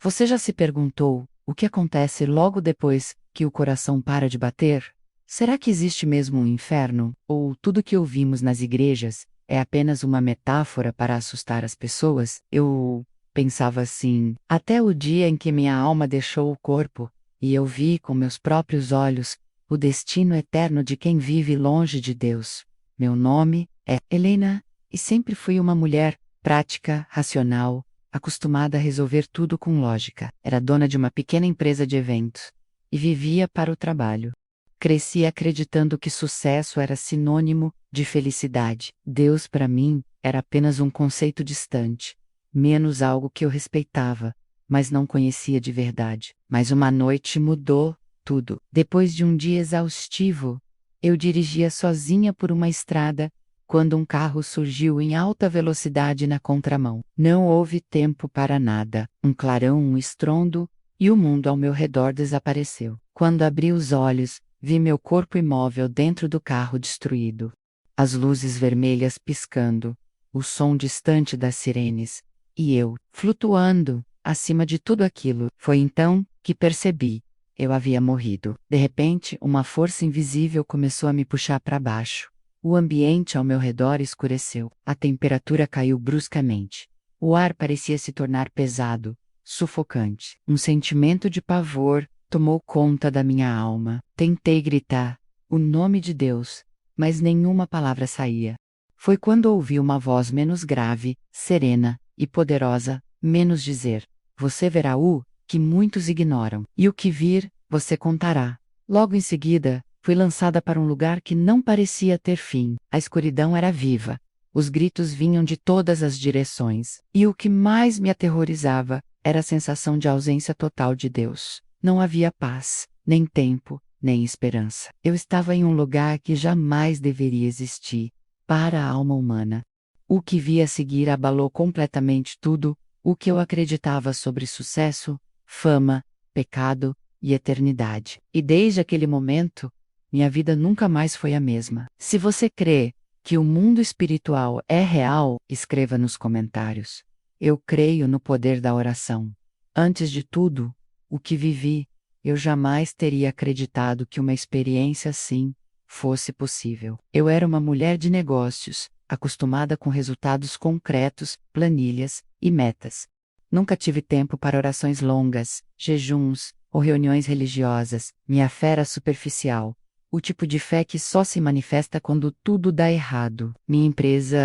Você já se perguntou o que acontece logo depois que o coração para de bater? Será que existe mesmo um inferno, ou tudo que ouvimos nas igrejas é apenas uma metáfora para assustar as pessoas? Eu pensava assim, até o dia em que minha alma deixou o corpo, e eu vi com meus próprios olhos o destino eterno de quem vive longe de Deus. Meu nome é Helena, e sempre fui uma mulher prática, racional, acostumada a resolver tudo com lógica. Era dona de uma pequena empresa de eventos e vivia para o trabalho. Cresci acreditando que sucesso era sinônimo de felicidade. Deus, para mim, era apenas um conceito distante, menos algo que eu respeitava, mas não conhecia de verdade. Mas uma noite mudou tudo. Depois de um dia exaustivo, eu dirigia sozinha por uma estrada quando um carro surgiu em alta velocidade na contramão. Não houve tempo para nada. Um clarão, um estrondo, e o mundo ao meu redor desapareceu. Quando abri os olhos, vi meu corpo imóvel dentro do carro destruído. As luzes vermelhas piscando, o som distante das sirenes, e eu, flutuando, acima de tudo aquilo. Foi então que percebi. Eu havia morrido. De repente, uma força invisível começou a me puxar para baixo. O ambiente ao meu redor escureceu. A temperatura caiu bruscamente. O ar parecia se tornar pesado, sufocante. Um sentimento de pavor tomou conta da minha alma. Tentei gritar o nome de Deus, mas nenhuma palavra saía. Foi quando ouvi uma voz menos grave, serena e poderosa, menos dizer: "Você verá o que muitos ignoram, e o que vir, você contará." Logo em seguida, fui lançada para um lugar que não parecia ter fim. A escuridão era viva. Os gritos vinham de todas as direções. E o que mais me aterrorizava era a sensação de ausência total de Deus. Não havia paz, nem tempo, nem esperança. Eu estava em um lugar que jamais deveria existir para a alma humana. O que vi a seguir abalou completamente tudo o que eu acreditava sobre sucesso, fama, pecado e eternidade. E desde aquele momento, minha vida nunca mais foi a mesma. Se você crê que o mundo espiritual é real, escreva nos comentários. Eu creio no poder da oração. Antes de tudo, o que vivi, eu jamais teria acreditado que uma experiência assim fosse possível. Eu era uma mulher de negócios, acostumada com resultados concretos, planilhas e metas. Nunca tive tempo para orações longas, jejuns ou reuniões religiosas. Minha fé era superficial. O tipo de fé que só se manifesta quando tudo dá errado. Minha empresa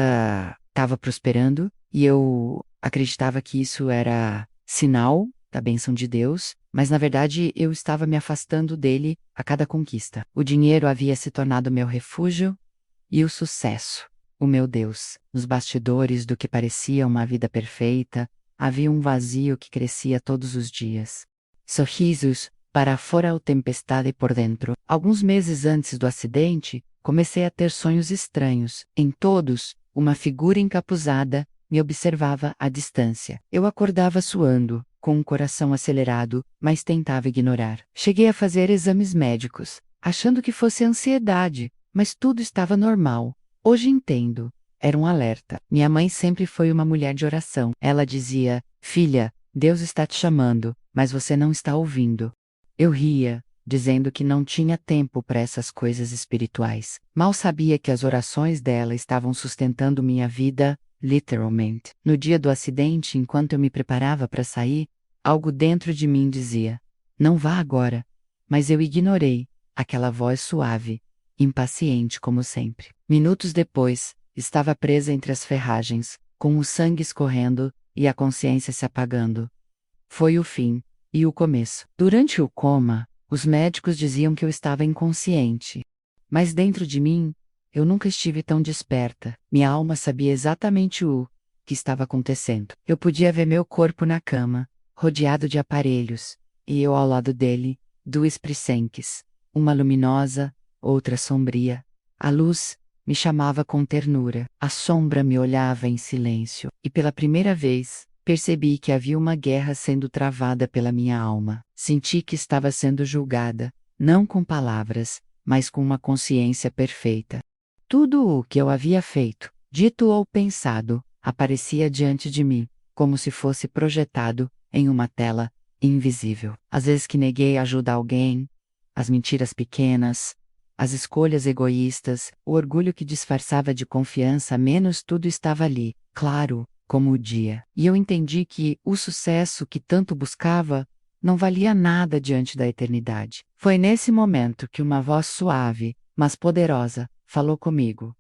estava prosperando e eu acreditava que isso era sinal da bênção de Deus, mas na verdade eu estava me afastando dele a cada conquista. O dinheiro havia se tornado meu refúgio e o sucesso, o meu Deus. Nos bastidores do que parecia uma vida perfeita, havia um vazio que crescia todos os dias. Sorrisos para fora ou tempestade por dentro. Alguns meses antes do acidente, comecei a ter sonhos estranhos. Em todos, uma figura encapuzada me observava à distância. Eu acordava suando, com o coração acelerado, mas tentava ignorar. Cheguei a fazer exames médicos, achando que fosse ansiedade, mas tudo estava normal. Hoje entendo. Era um alerta. Minha mãe sempre foi uma mulher de oração. Ela dizia: "Filha, Deus está te chamando, mas você não está ouvindo." Eu ria, dizendo que não tinha tempo para essas coisas espirituais. Mal sabia que as orações dela estavam sustentando minha vida, literalmente. No dia do acidente, enquanto eu me preparava para sair, algo dentro de mim dizia: "Não vá agora." Mas eu ignorei aquela voz suave, impaciente como sempre. Minutos depois, estava presa entre as ferragens, com o sangue escorrendo e a consciência se apagando. Foi o fim. E o começo. Durante o coma, os médicos diziam que eu estava inconsciente. Mas dentro de mim, eu nunca estive tão desperta. Minha alma sabia exatamente o que estava acontecendo. Eu podia ver meu corpo na cama, rodeado de aparelhos, e eu ao lado dele, duas prisenques, uma luminosa, outra sombria. A luz me chamava com ternura, a sombra me olhava em silêncio, e pela primeira vez, percebi que havia uma guerra sendo travada pela minha alma. Senti que estava sendo julgada, não com palavras, mas com uma consciência perfeita. Tudo o que eu havia feito, dito ou pensado, aparecia diante de mim, como se fosse projetado em uma tela invisível. Às vezes que neguei ajuda a alguém, as mentiras pequenas, as escolhas egoístas, o orgulho que disfarçava de confiança, menos tudo estava ali, claro, como o dia. E eu entendi que o sucesso que tanto buscava não valia nada diante da eternidade. Foi nesse momento que uma voz suave, mas poderosa, falou comigo.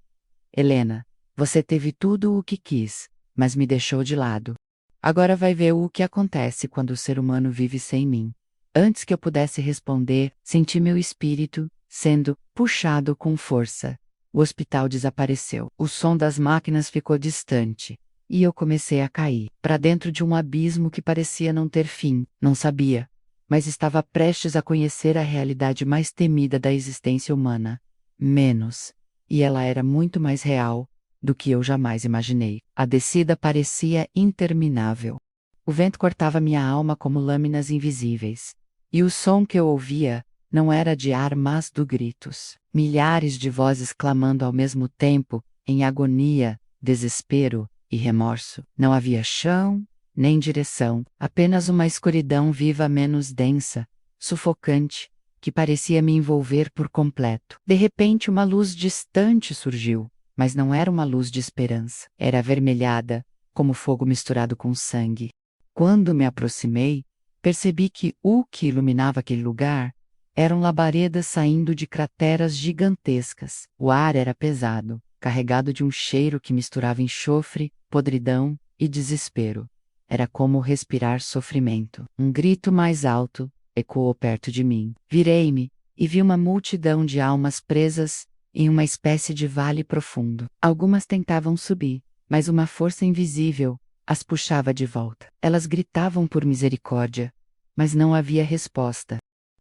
Helena, você teve tudo o que quis, mas me deixou de lado. Agora vai ver o que acontece quando o ser humano vive sem mim. Antes que eu pudesse responder, senti meu espírito sendo puxado com força. O hospital desapareceu. O som das máquinas ficou distante. E eu comecei a cair para dentro de um abismo que parecia não ter fim. Não sabia, mas estava prestes a conhecer a realidade mais temida da existência humana. Menos. E ela era muito mais real do que eu jamais imaginei. A descida parecia interminável. O vento cortava minha alma como lâminas invisíveis. E o som que eu ouvia não era de ar, mas de gritos. Milhares de vozes clamando ao mesmo tempo, em agonia, desespero e remorso. Não havia chão, nem direção, apenas uma escuridão viva menos densa, sufocante, que parecia me envolver por completo. De repente, uma luz distante surgiu, mas não era uma luz de esperança. Era avermelhada, como fogo misturado com sangue. Quando me aproximei, percebi que o que iluminava aquele lugar eram labaredas saindo de crateras gigantescas. O ar era pesado, carregado de um cheiro que misturava enxofre, podridão e desespero. Era como respirar sofrimento. Um grito mais alto ecoou perto de mim. Virei-me e vi uma multidão de almas presas em uma espécie de vale profundo. Algumas tentavam subir, mas uma força invisível as puxava de volta. Elas gritavam por misericórdia, mas não havia resposta.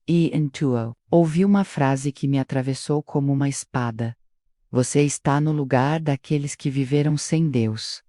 E então, ouvi uma frase que me atravessou como uma espada. Você está no lugar daqueles que viveram sem Deus.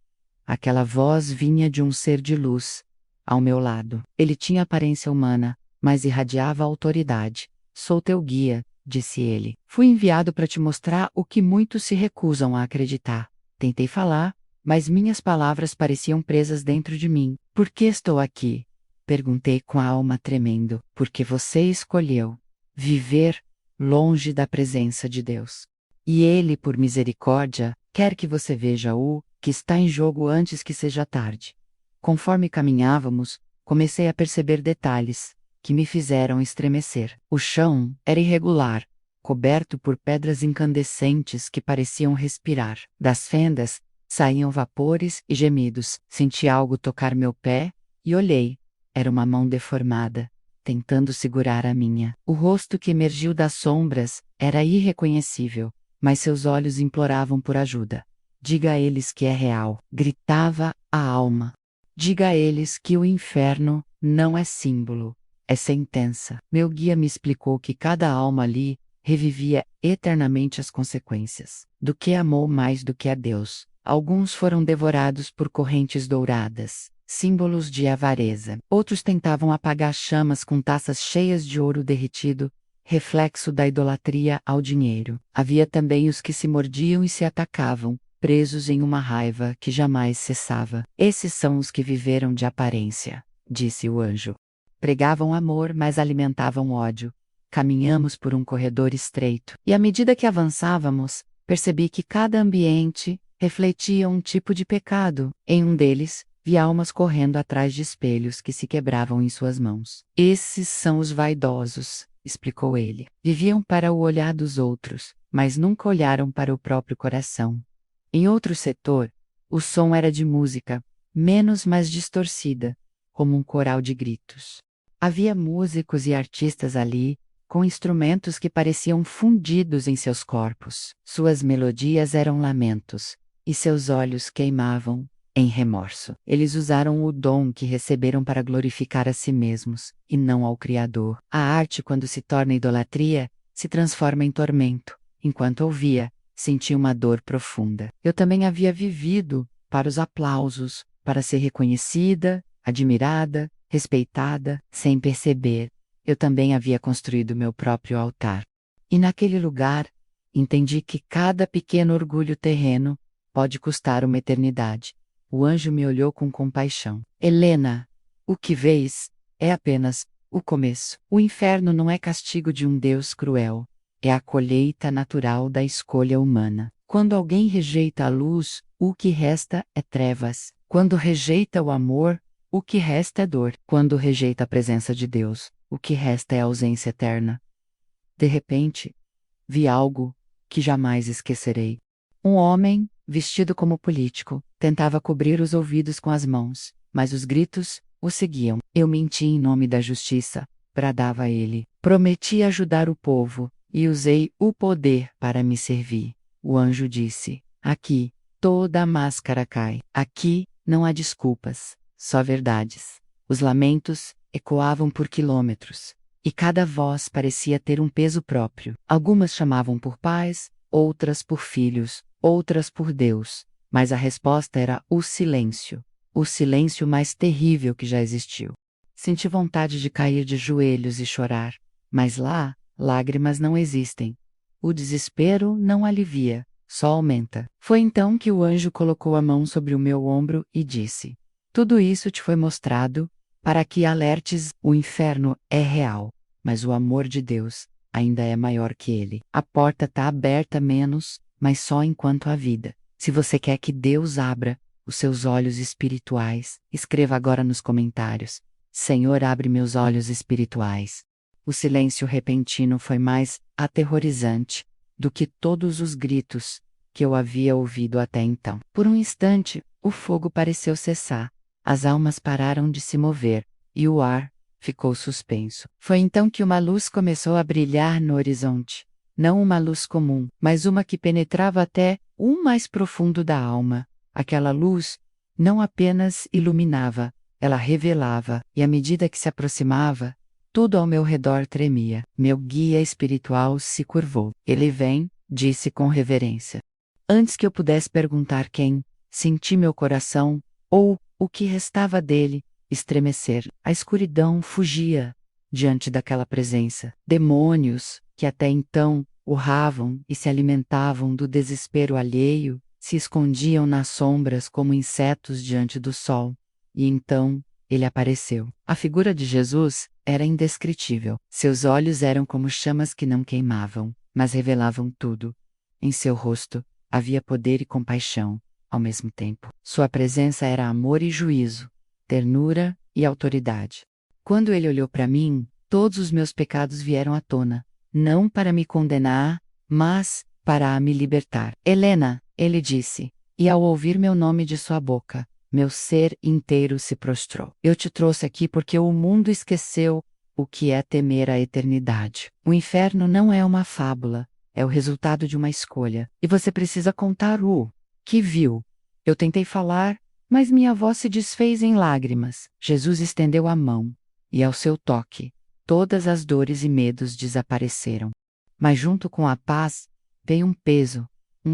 Aquela voz vinha de um ser de luz, ao meu lado. Ele tinha aparência humana, mas irradiava autoridade. Sou teu guia, disse ele. Fui enviado para te mostrar o que muitos se recusam a acreditar. Tentei falar, mas minhas palavras pareciam presas dentro de mim. Por que estou aqui? Perguntei com a alma tremendo. Porque você escolheu viver longe da presença de Deus. E Ele, por misericórdia, quer que você veja o que está em jogo antes que seja tarde. Conforme caminhávamos, comecei a perceber detalhes que me fizeram estremecer. O chão era irregular, coberto por pedras incandescentes que pareciam respirar. Das fendas saíam vapores e gemidos. Senti algo tocar meu pé e olhei. Era uma mão deformada, tentando segurar a minha. O rosto que emergiu das sombras era irreconhecível, mas seus olhos imploravam por ajuda. Diga a eles que é real, gritava a alma. Diga a eles que o inferno não é símbolo, é sentença. Meu guia me explicou que cada alma ali revivia eternamente as consequências do que amou mais do que a Deus. Alguns foram devorados por correntes douradas, símbolos de avareza. Outros tentavam apagar chamas com taças cheias de ouro derretido, reflexo da idolatria ao dinheiro. Havia também os que se mordiam e se atacavam, presos em uma raiva que jamais cessava. Esses são os que viveram de aparência, disse o anjo. Pregavam amor, mas alimentavam ódio. Caminhamos por um corredor estreito, e à medida que avançávamos, percebi que cada ambiente refletia um tipo de pecado. Em um deles, vi almas correndo atrás de espelhos que se quebravam em suas mãos. Esses são os vaidosos, explicou ele. Viviam para o olhar dos outros, mas nunca olharam para o próprio coração. Em outro setor, o som era de música, menos mas distorcida, como um coral de gritos. Havia músicos e artistas ali, com instrumentos que pareciam fundidos em seus corpos. Suas melodias eram lamentos, e seus olhos queimavam em remorso. Eles usaram o dom que receberam para glorificar a si mesmos, e não ao Criador. A arte, quando se torna idolatria, se transforma em tormento. Enquanto ouvia, senti uma dor profunda. Eu também havia vivido para os aplausos, para ser reconhecida, admirada, respeitada, sem perceber. Eu também havia construído meu próprio altar. E naquele lugar, entendi que cada pequeno orgulho terreno pode custar uma eternidade. O anjo me olhou com compaixão. Helena, O que vês é apenas o começo. O inferno não é castigo de um Deus cruel, é a colheita natural da escolha humana. Quando alguém rejeita a luz, o que resta é trevas. Quando rejeita o amor, o que resta é dor. Quando rejeita a presença de Deus, o que resta é ausência eterna. De repente, vi algo que jamais esquecerei. Um homem, vestido como político, tentava cobrir os ouvidos com as mãos, mas os gritos o seguiam. Eu menti em nome da justiça, bradava ele. Prometi ajudar o povo, e usei o poder para me servir. O anjo disse: aqui, toda a máscara cai. Aqui, não há desculpas, só verdades. Os lamentos ecoavam por quilômetros, e cada voz parecia ter um peso próprio. Algumas chamavam por pais, outras por filhos, outras por Deus, mas a resposta era o silêncio mais terrível que já existiu. Senti vontade de cair de joelhos e chorar, mas lá, lágrimas não existem. O desespero não alivia, só aumenta. Foi então que o anjo colocou a mão sobre o meu ombro e disse: tudo isso te foi mostrado para que alertes: o inferno é real, mas o amor de Deus ainda é maior que ele. A porta está aberta menos, mas só enquanto há vida. Se você quer que Deus abra os seus olhos espirituais, escreva agora nos comentários: Senhor, abre meus olhos espirituais. O silêncio repentino foi mais aterrorizante do que todos os gritos que eu havia ouvido até então. Por um instante, o fogo pareceu cessar, as almas pararam de se mover, e o ar ficou suspenso. Foi então que uma luz começou a brilhar no horizonte. Não uma luz comum, mas uma que penetrava até o mais profundo da alma. Aquela luz não apenas iluminava, ela revelava, e à medida que se aproximava, tudo ao meu redor tremia. Meu guia espiritual se curvou. Ele vem, disse com reverência. Antes que eu pudesse perguntar quem, senti meu coração, ou o que restava dele, estremecer. A escuridão fugia diante daquela presença. Demônios, que até então urravam e se alimentavam do desespero alheio, se escondiam nas sombras como insetos diante do sol. E então, ele apareceu. A figura de Jesus era indescritível. Seus olhos eram como chamas que não queimavam, mas revelavam tudo. Em seu rosto havia poder e compaixão, ao mesmo tempo. Sua presença era amor e juízo, ternura e autoridade. Quando ele olhou para mim, todos os meus pecados vieram à tona, não para me condenar, mas para me libertar. Helena, ele disse, e ao ouvir meu nome de sua boca, meu ser inteiro se prostrou. Eu te trouxe aqui porque o mundo esqueceu o que é temer a eternidade. O inferno não é uma fábula, é o resultado de uma escolha. E você precisa contar o que viu. Eu tentei falar, mas minha voz se desfez em lágrimas. Jesus estendeu a mão, e ao seu toque, todas as dores e medos desapareceram. Mas junto com a paz, veio um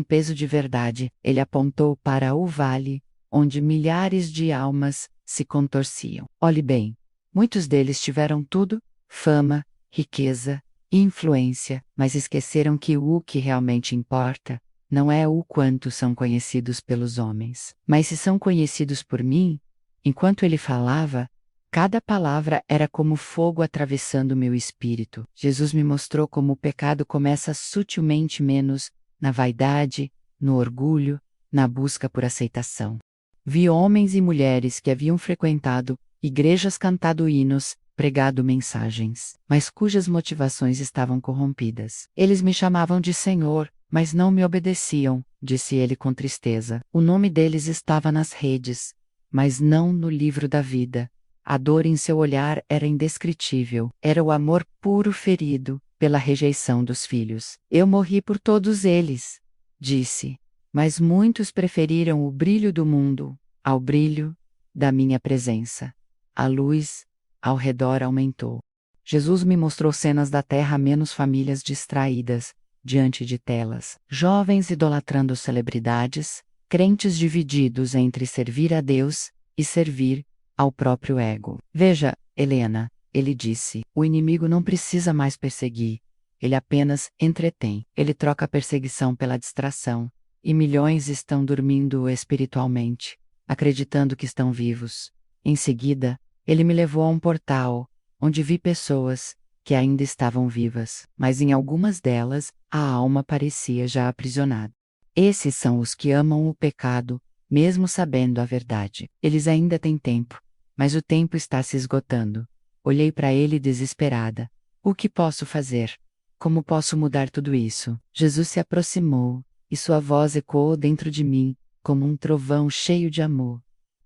peso de verdade. Ele apontou para o vale, onde milhares de almas se contorciam. Olhe bem, muitos deles tiveram tudo, fama, riqueza e influência, mas esqueceram que o que realmente importa não é o quanto são conhecidos pelos homens, mas se são conhecidos por mim. Enquanto ele falava, cada palavra era como fogo atravessando meu espírito. Jesus me mostrou como o pecado começa sutilmente menos na vaidade, no orgulho, na busca por aceitação. Vi homens e mulheres que haviam frequentado igrejas, cantado hinos, pregado mensagens, mas cujas motivações estavam corrompidas. Eles me chamavam de Senhor, mas não me obedeciam, disse ele com tristeza. O nome deles estava nas redes, mas não no livro da vida. A dor em seu olhar era indescritível. Era o amor puro ferido pela rejeição dos filhos. Eu morri por todos eles, disse. Mas muitos preferiram o brilho do mundo ao brilho da minha presença. A luz ao redor aumentou. Jesus me mostrou cenas da terra, menos famílias distraídas diante de telas, jovens idolatrando celebridades, crentes divididos entre servir a Deus e servir ao próprio ego. Veja, Helena, ele disse, o inimigo não precisa mais perseguir, ele apenas entretém. Ele troca a perseguição pela distração. E milhões estão dormindo espiritualmente, acreditando que estão vivos. Em seguida, Ele me levou a um portal, onde vi pessoas que ainda estavam vivas, mas em algumas delas a alma parecia já aprisionada. Esses são os que amam o pecado, mesmo sabendo a verdade. Eles ainda têm tempo, mas o tempo está se esgotando. Olhei para ele desesperada. O que posso fazer? Como posso mudar tudo isso? Jesus se aproximou, e sua voz ecoou dentro de mim, como um trovão cheio de amor.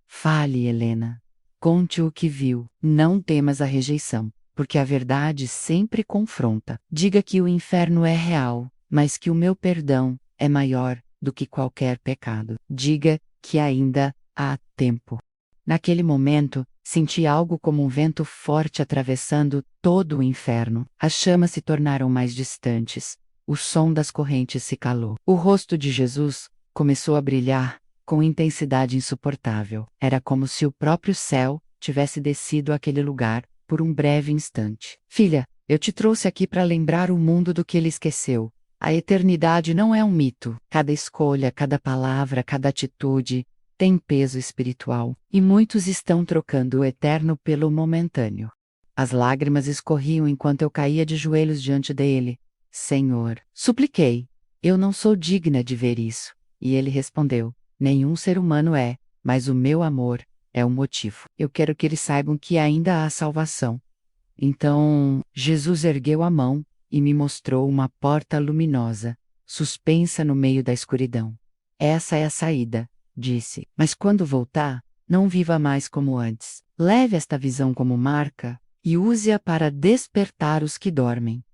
Fale, Helena. Conte o que viu. Não temas a rejeição, porque a verdade sempre confronta. Diga que o inferno é real, mas que o meu perdão é maior do que qualquer pecado. Diga que ainda há tempo. Naquele momento, senti algo como um vento forte atravessando todo o inferno. As chamas se tornaram mais distantes. O som das correntes se calou. O rosto de Jesus começou a brilhar com intensidade insuportável. Era como se o próprio céu tivesse descido àquele lugar por um breve instante. Filha, eu te trouxe aqui para lembrar o mundo do que ele esqueceu. A eternidade não é um mito. Cada escolha, cada palavra, cada atitude tem peso espiritual, e muitos estão trocando o eterno pelo momentâneo. As lágrimas escorriam enquanto eu caía de joelhos diante dele. Senhor, supliquei, eu não sou digna de ver isso. E ele respondeu, nenhum ser humano é, mas o meu amor é o motivo. Eu quero que eles saibam que ainda há salvação. Então, Jesus ergueu a mão e me mostrou uma porta luminosa, suspensa no meio da escuridão. Essa é a saída, disse. Mas quando voltar, não viva mais como antes. Leve esta visão como marca e use-a para despertar os que dormem.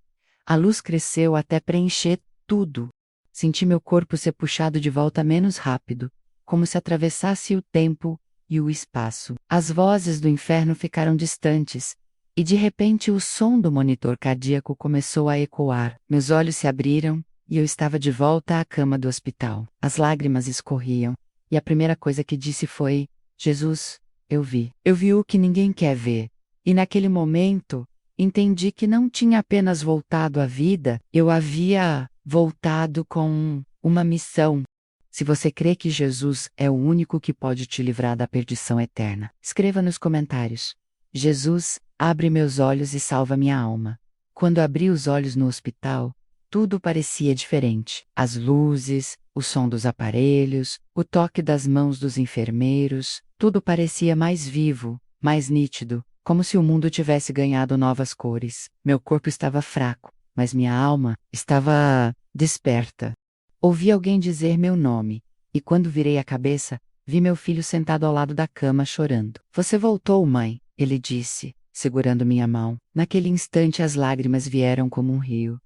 A luz cresceu até preencher tudo. Senti meu corpo ser puxado de volta menos rápido, como se atravessasse o tempo e o espaço. As vozes do inferno ficaram distantes, e de repente o som do monitor cardíaco começou a ecoar. Meus olhos se abriram, e eu estava de volta à cama do hospital. As lágrimas escorriam, e a primeira coisa que disse foi: Jesus, eu vi. Eu vi o que ninguém quer ver. E naquele momento, entendi que não tinha apenas voltado à vida, eu havia voltado com uma missão. Se você crê que Jesus é o único que pode te livrar da perdição eterna, escreva nos comentários. Jesus, abre meus olhos e salva minha alma. Quando abri os olhos no hospital, tudo parecia diferente. As luzes, o som dos aparelhos, o toque das mãos dos enfermeiros, tudo parecia mais vivo, mais nítido, como se o mundo tivesse ganhado novas cores. Meu corpo estava fraco, mas minha alma estava desperta. Ouvi alguém dizer meu nome, e quando virei a cabeça, vi meu filho sentado ao lado da cama chorando. Você voltou, mãe, ele disse, segurando minha mão. Naquele instante as lágrimas vieram como um rio.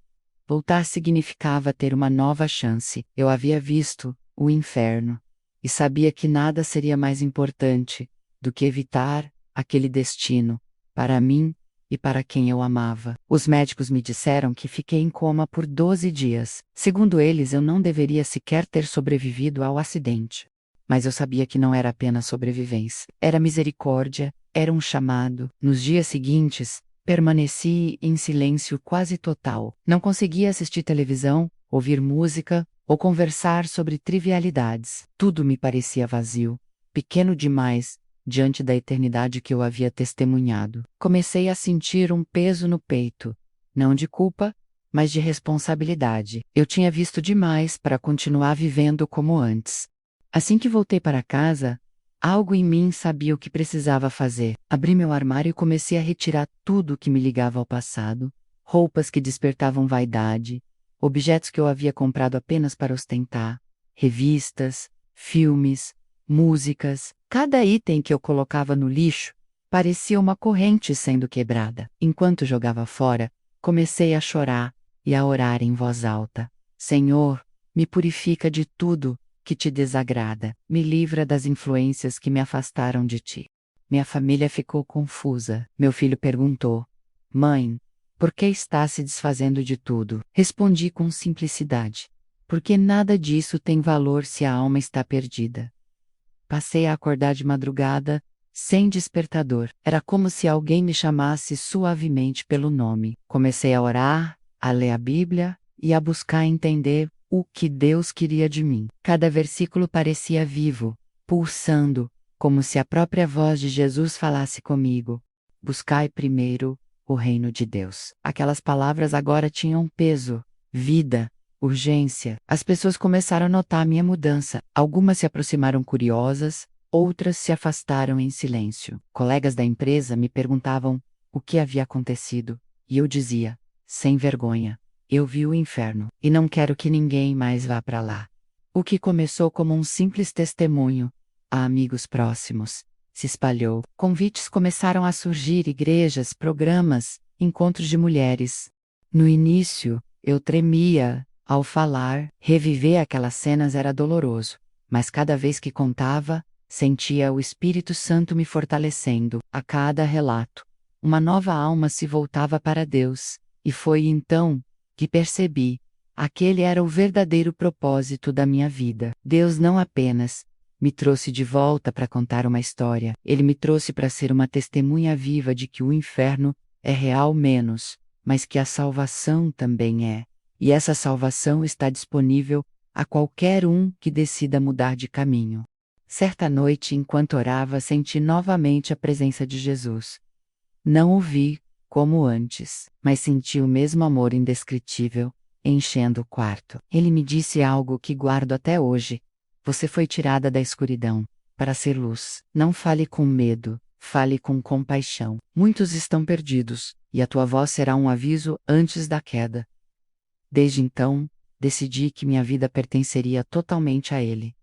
Voltar significava ter uma nova chance. Eu havia visto o inferno, e sabia que nada seria mais importante do que evitar aquele destino, para mim e para quem eu amava. Os médicos me disseram que fiquei em coma por 12 dias. Segundo eles, eu não deveria sequer ter sobrevivido ao acidente. Mas eu sabia que não era apenas sobrevivência. Era misericórdia, era um chamado. Nos dias seguintes, permaneci em silêncio quase total. Não conseguia assistir televisão, ouvir música ou conversar sobre trivialidades. Tudo me parecia vazio, pequeno demais, diante da eternidade que eu havia testemunhado. Comecei a sentir um peso no peito, não de culpa, mas de responsabilidade. Eu tinha visto demais para continuar vivendo como antes. Assim que voltei para casa, algo em mim sabia o que precisava fazer. Abri meu armário e comecei a retirar tudo que me ligava ao passado, roupas que despertavam vaidade, objetos que eu havia comprado apenas para ostentar, revistas, filmes, músicas. Cada item que eu colocava no lixo parecia uma corrente sendo quebrada. Enquanto jogava fora, comecei a chorar e a orar em voz alta. Senhor, me purifica de tudo que te desagrada. Me livra das influências que me afastaram de ti. Minha família ficou confusa. Meu filho perguntou: Mãe, por que está se desfazendo de tudo? Respondi com simplicidade: porque nada disso tem valor se a alma está perdida. Passei a acordar de madrugada, sem despertador. Era como se alguém me chamasse suavemente pelo nome. Comecei a orar, a ler a Bíblia e a buscar entender o que Deus queria de mim. Cada versículo parecia vivo, pulsando, como se a própria voz de Jesus falasse comigo: buscai primeiro o reino de Deus. Aquelas palavras agora tinham peso, vida, urgência. As pessoas começaram a notar a minha mudança. Algumas se aproximaram curiosas, outras se afastaram em silêncio. Colegas da empresa me perguntavam o que havia acontecido, e eu dizia, sem vergonha: eu vi o inferno, e não quero que ninguém mais vá para lá. O que começou como um simples testemunho a amigos próximos se espalhou. Convites começaram a surgir, igrejas, programas, encontros de mulheres. No início, eu tremia ao falar. Reviver aquelas cenas era doloroso, mas cada vez que contava, sentia o Espírito Santo me fortalecendo. A cada relato, uma nova alma se voltava para Deus, e foi então que percebi: aquele era o verdadeiro propósito da minha vida. Deus não apenas me trouxe de volta para contar uma história, Ele me trouxe para ser uma testemunha viva de que o inferno é real mas que a salvação também é. E essa salvação está disponível a qualquer um que decida mudar de caminho. Certa noite, enquanto orava, senti novamente a presença de Jesus. Não o vi como antes, mas senti o mesmo amor indescritível enchendo o quarto. Ele me disse algo que guardo até hoje: você foi tirada da escuridão para ser luz. Não fale com medo, fale com compaixão. Muitos estão perdidos, e a tua voz será um aviso antes da queda. Desde então, decidi que minha vida pertenceria totalmente a Ele.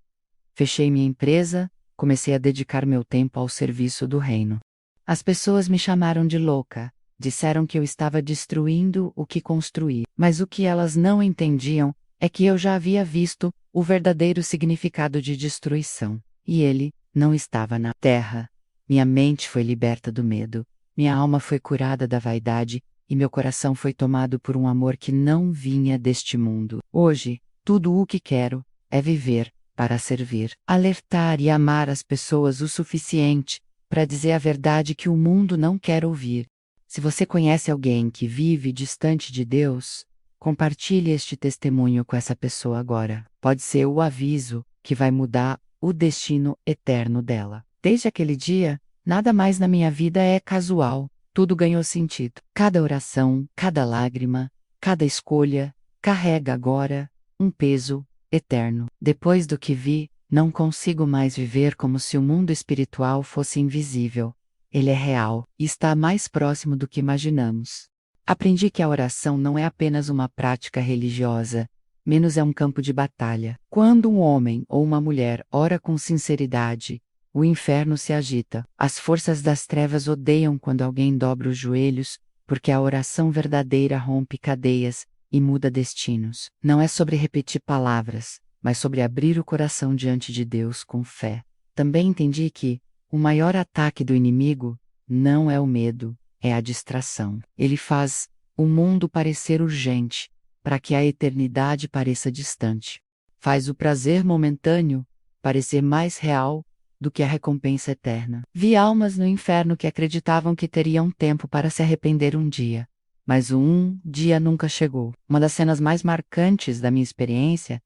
Fechei minha empresa, comecei a dedicar meu tempo ao serviço do reino. As pessoas me chamaram de louca, disseram que eu estava destruindo o que construí, mas o que elas não entendiam é que eu já havia visto o verdadeiro significado de destruição, e ele não estava na terra. Minha mente foi liberta do medo, minha alma foi curada da vaidade, e meu coração foi tomado por um amor que não vinha deste mundo. Hoje, tudo o que quero é viver para servir, alertar e amar as pessoas o suficiente para dizer a verdade que o mundo não quer ouvir. Se você conhece alguém que vive distante de Deus, compartilhe este testemunho com essa pessoa agora. Pode ser o aviso que vai mudar o destino eterno dela. Desde aquele dia, nada mais na minha vida é casual. Tudo ganhou sentido. Cada oração, cada lágrima, cada escolha, carrega agora um peso eterno. Depois do que vi, não consigo mais viver como se o mundo espiritual fosse invisível. Ele é real e está mais próximo do que imaginamos. Aprendi que a oração não é apenas uma prática religiosa, menos é um campo de batalha. Quando um homem ou uma mulher ora com sinceridade, o inferno se agita. As forças das trevas odeiam quando alguém dobra os joelhos, porque a oração verdadeira rompe cadeias e muda destinos. Não é sobre repetir palavras, mas sobre abrir o coração diante de Deus com fé. Também entendi que o maior ataque do inimigo não é o medo, é a distração. Ele faz o mundo parecer urgente, para que a eternidade pareça distante. Faz o prazer momentâneo parecer mais real do que a recompensa eterna. Vi almas no inferno que acreditavam que teriam tempo para se arrepender um dia, mas um dia nunca chegou. Uma das cenas mais marcantes da minha experiência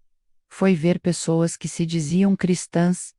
foi ver pessoas que se diziam cristãs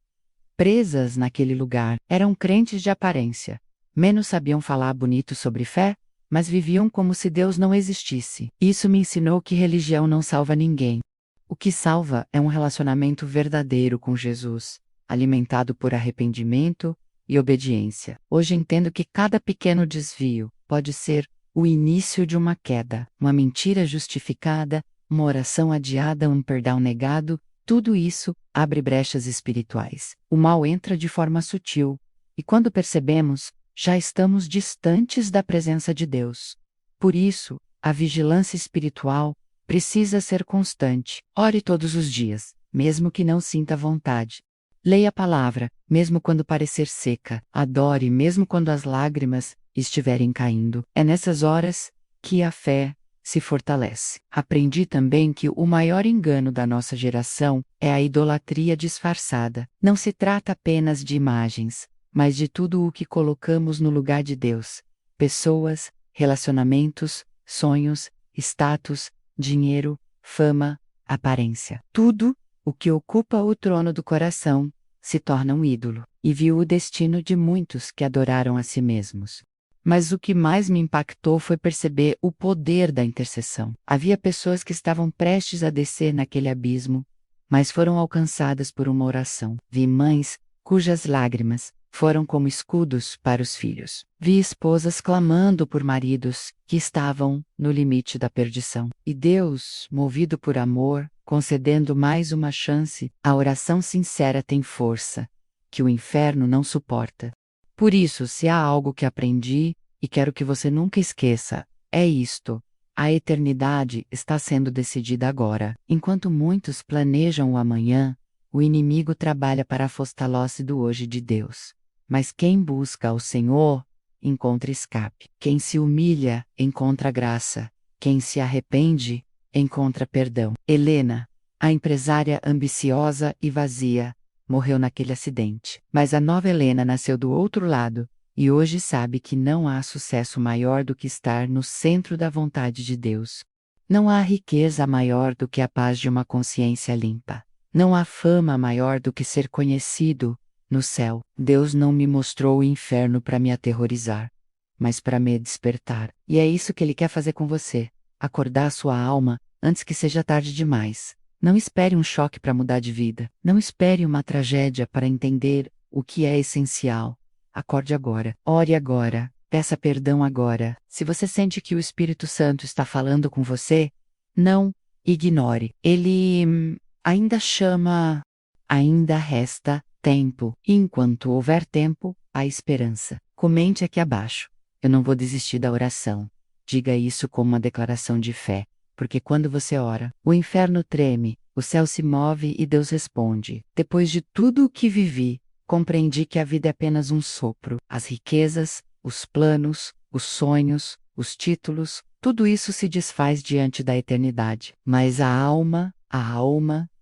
presas naquele lugar. Eram crentes de aparência, menos sabiam falar bonito sobre fé, mas viviam como se Deus não existisse. Isso me ensinou que religião não salva ninguém. O que salva é um relacionamento verdadeiro com Jesus, alimentado por arrependimento e obediência. Hoje entendo que cada pequeno desvio pode ser o início de uma queda, uma mentira justificada, uma oração adiada, um perdão negado. Tudo isso abre brechas espirituais. O mal entra de forma sutil, e quando percebemos, já estamos distantes da presença de Deus. Por isso, a vigilância espiritual precisa ser constante. Ore todos os dias, mesmo que não sinta vontade. Leia a palavra, mesmo quando parecer seca. Adore, mesmo quando as lágrimas estiverem caindo. É nessas horas que a fé se fortalece. Aprendi também que o maior engano da nossa geração é a idolatria disfarçada. Não se trata apenas de imagens, mas de tudo o que colocamos no lugar de Deus: pessoas, relacionamentos, sonhos, status, dinheiro, fama, aparência. Tudo o que ocupa o trono do coração se torna um ídolo, e viu o destino de muitos que adoraram a si mesmos. Mas o que mais me impactou foi perceber o poder da intercessão. Havia pessoas que estavam prestes a descer naquele abismo, mas foram alcançadas por uma oração. Vi mães cujas lágrimas foram como escudos para os filhos. Vi esposas clamando por maridos que estavam no limite da perdição. E Deus, movido por amor, concedendo mais uma chance, a oração sincera tem força, que o inferno não suporta. Por isso, se há algo que aprendi, e quero que você nunca esqueça, é isto: a eternidade está sendo decidida agora. Enquanto muitos planejam o amanhã, o inimigo trabalha para afastá-los do hoje de Deus. Mas quem busca ao Senhor, encontra escape. Quem se humilha, encontra graça. Quem se arrepende, encontra perdão. Helena, a empresária ambiciosa e vazia, morreu naquele acidente. Mas a nova Helena nasceu do outro lado, e hoje sabe que não há sucesso maior do que estar no centro da vontade de Deus. Não há riqueza maior do que a paz de uma consciência limpa. Não há fama maior do que ser conhecido no céu. Deus não me mostrou o inferno para me aterrorizar, mas para me despertar. E é isso que Ele quer fazer com você: acordar a sua alma antes que seja tarde demais. Não espere um choque para mudar de vida. Não espere uma tragédia para entender o que é essencial. Acorde agora. Ore agora. Peça perdão agora. Se você sente que o Espírito Santo está falando com você, não ignore. Ele ainda chama. Ainda resta tempo. E enquanto houver tempo, há esperança. Comente aqui abaixo: eu não vou desistir da oração. Diga isso como uma declaração de fé, porque quando você ora, o inferno treme, o céu se move e Deus responde. Depois de tudo o que vivi, compreendi que a vida é apenas um sopro. As riquezas, os planos, os sonhos, os títulos, tudo isso se desfaz diante da eternidade. Mas a alma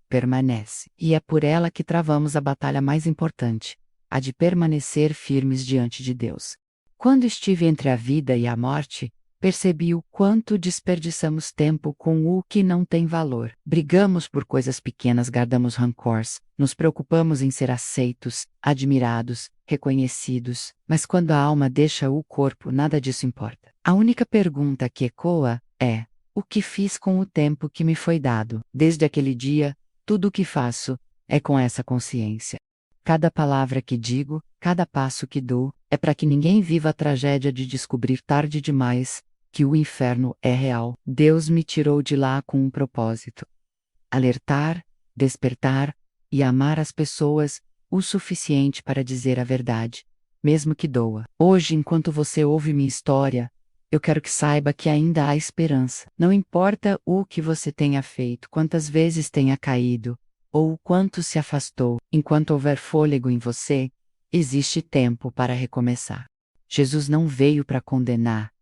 permanece. E é por ela que travamos a batalha mais importante, a de permanecer firmes diante de Deus. Quando estive entre a vida e a morte, percebi o quanto desperdiçamos tempo com o que não tem valor. Brigamos por coisas pequenas, guardamos rancores, nos preocupamos em ser aceitos, admirados, reconhecidos, mas quando a alma deixa o corpo, nada disso importa. A única pergunta que ecoa é: o que fiz com o tempo que me foi dado? Desde aquele dia, tudo o que faço é com essa consciência. Cada palavra que digo, cada passo que dou, é para que ninguém viva a tragédia de descobrir tarde demais que o inferno é real. Deus me tirou de lá com um propósito: alertar, despertar e amar as pessoas o suficiente para dizer a verdade, mesmo que doa. Hoje, enquanto você ouve minha história, eu quero que saiba que ainda há esperança. Não importa o que você tenha feito, quantas vezes tenha caído, ou o quanto se afastou, enquanto houver fôlego em você, existe tempo para recomeçar. Jesus não veio para condenar,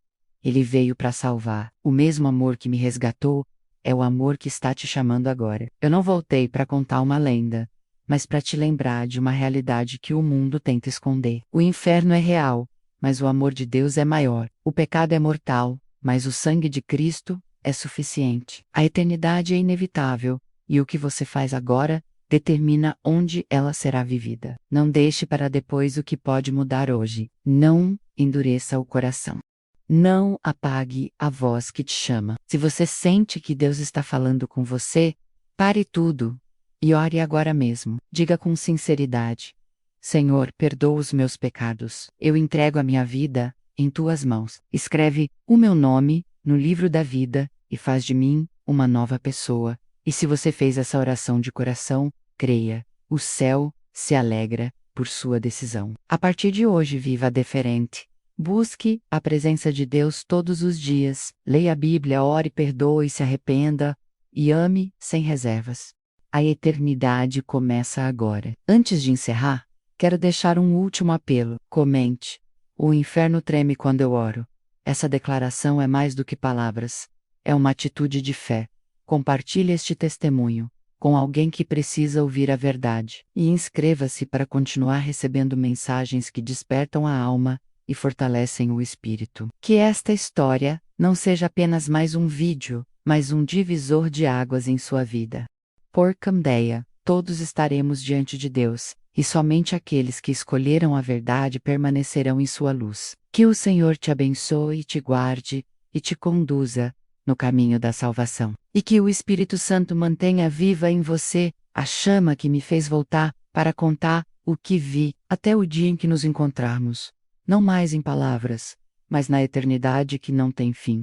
Ele veio para salvar. O mesmo amor que me resgatou é o amor que está te chamando agora. Eu não voltei para contar uma lenda, mas para te lembrar de uma realidade que o mundo tenta esconder. O inferno é real, mas o amor de Deus é maior. O pecado é mortal, mas o sangue de Cristo é suficiente. A eternidade é inevitável, e o que você faz agora determina onde ela será vivida. Não deixe para depois o que pode mudar hoje. Não endureça o coração. Não apague a voz que te chama. Se você sente que Deus está falando com você, pare tudo e ore agora mesmo. Diga com sinceridade: Senhor, perdoa os meus pecados. Eu entrego a minha vida em tuas mãos. Escreve o meu nome no livro da vida e faz de mim uma nova pessoa. E se você fez essa oração de coração, creia: o céu se alegra por sua decisão. A partir de hoje, viva diferente. Busque a presença de Deus todos os dias. Leia a Bíblia, ore, perdoe, se arrependa e ame sem reservas. A eternidade começa agora. Antes de encerrar, quero deixar um último apelo. Comente: o inferno treme quando eu oro. Essa declaração é mais do que palavras. É uma atitude de fé. Compartilhe este testemunho com alguém que precisa ouvir a verdade. E inscreva-se para continuar recebendo mensagens que despertam a alma e fortalecem o espírito. Que esta história não seja apenas mais um vídeo, mas um divisor de águas em sua vida. Por Camdeia, todos estaremos diante de Deus, e somente aqueles que escolheram a verdade permanecerão em sua luz. Que o Senhor te abençoe e te guarde e te conduza no caminho da salvação. E que o Espírito Santo mantenha viva em você a chama que me fez voltar para contar o que vi até o dia em que nos encontrarmos. Não mais em palavras, mas na eternidade que não tem fim.